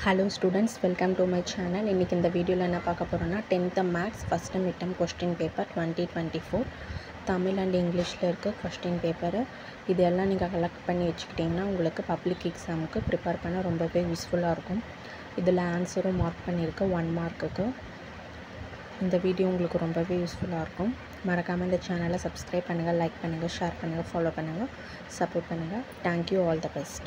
Hello students, welcome to my channel. இன்னைக்கு இந்த வீடியோல என்ன பார்க்க போறோம்னா 10th maths first midterm question paper 2024 Tamil and இங்கிலீஷ்ல இருக்க question paper. இதெல்லாம் நீங்க கலெக்ட் பண்ணி வச்சுக்கிட்டீங்கன்னா உங்களுக்கு பப்ளிக் எக்ஸாமுக்கு ப்ரிப்பேர் பண்ண ரொம்பவே யூஸ்ஃபுல்லா இருக்கும். இதில் ஆன்சரும் மார்க் பண்ணிருக்கு 1 மார்க்குக்கு. இந்த வீடியோ உங்களுக்கு ரொம்பவே யூஸ்ஃபுல்லா இருக்கும். மறக்காம இந்த சேனலை சப்ஸ்கிரைப் பண்ணுங்க, லைக் பண்ணுங்க, ஷேர் பண்ணுங்க, ஃபாலோ பண்ணுங்க, சப்போர்ட் பண்ணுங்க. Thank you, all the best.